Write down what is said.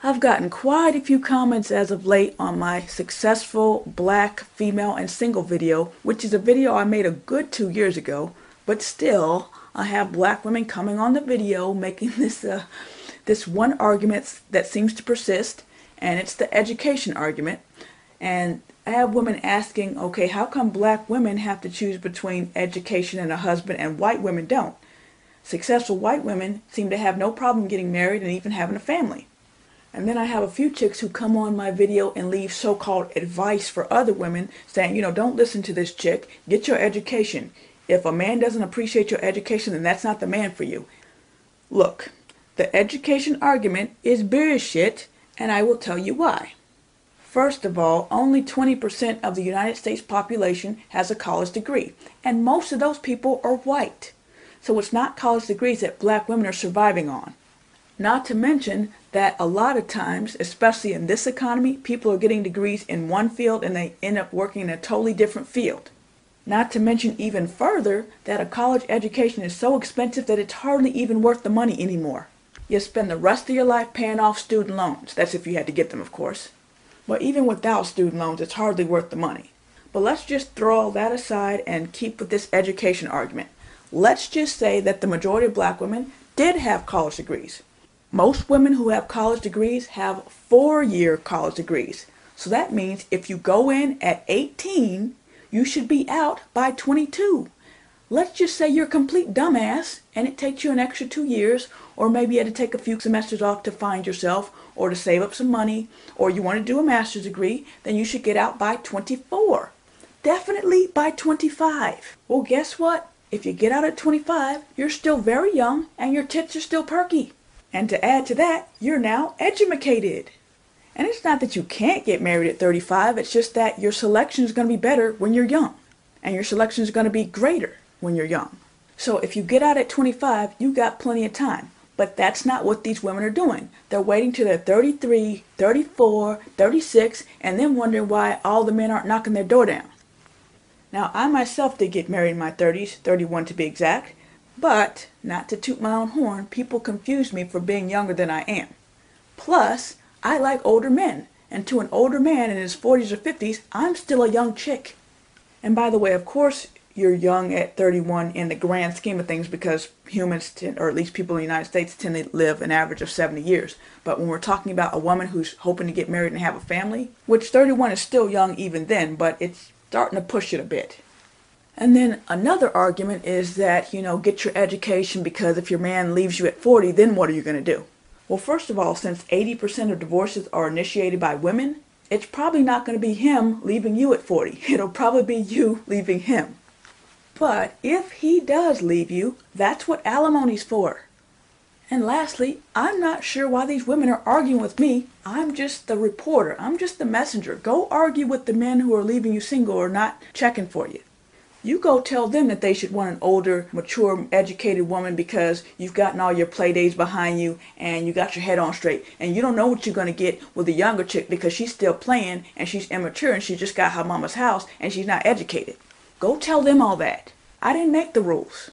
I've gotten quite a few comments as of late on my successful black female and single video, which is a video I made a good 2 years ago, but still I have black women coming on the video making this one argument that seems to persist, and it's the education argument. And I have women asking, okay, how come black women have to choose between education and a husband and white women don't? Successful white women seem to have no problem getting married and even having a family. And then I have a few chicks who come on my video and leave so-called advice for other women saying, don't listen to this chick, get your education. If a man doesn't appreciate your education, then that's not the man for you. Look, the education argument is bullshit, and I will tell you why. First of all, only 20% of the United States population has a college degree, and most of those people are white. So it's not college degrees that black women are surviving on. Not to mention that a lot of times, especially in this economy, people are getting degrees in one field and they end up working in a totally different field. Not to mention even further that a college education is so expensive that it's hardly even worth the money anymore. You spend the rest of your life paying off student loans. That's if you had to get them, of course. But even without student loans, it's hardly worth the money. But let's just throw all that aside and keep with this education argument. Let's just say that the majority of black women did have college degrees. Most women who have college degrees have 4-year college degrees. So that means if you go in at 18, you should be out by 22. Let's just say you're a complete dumbass and it takes you an extra 2 years, or maybe you had to take a few semesters off to find yourself or to save up some money, or you want to do a master's degree, then you should get out by 24. Definitely by 25. Well, guess what? If you get out at 25, you're still very young and your tits are still perky. And to add to that, you're now educated. And it's not that you can't get married at 35, it's just that your selection is going to be better when you're young. And your selection is going to be greater when you're young. So if you get out at 25, you got plenty of time. But that's not what these women are doing. They're waiting till they're 33, 34, 36, and then wondering why all the men aren't knocking their door down. Now, I myself did get married in my 30s, 31 to be exact. But, not to toot my own horn, people confuse me for being younger than I am. Plus, I like older men, and to an older man in his 40s or 50s, I'm still a young chick. And by the way, of course, you're young at 31 in the grand scheme of things because humans, or at least people in the United States, tend to live an average of 70 years. But when we're talking about a woman who's hoping to get married and have a family, which 31 is still young even then, but it's starting to push it a bit. And then another argument is that, get your education because if your man leaves you at 40, then what are you going to do? Well, first of all, since 80% of divorces are initiated by women, it's probably not going to be him leaving you at 40. It'll probably be you leaving him. But if he does leave you, that's what alimony's for. And lastly, I'm not sure why these women are arguing with me. I'm just the reporter. I'm just the messenger. Go argue with the men who are leaving you single or not checking for you. You go tell them that they should want an older, mature, educated woman because you've gotten all your play days behind you and you got your head on straight. And you don't know what you're going to get with a younger chick because she's still playing and she's immature and she just got her mama's house and she's not educated. Go tell them all that. I didn't make the rules.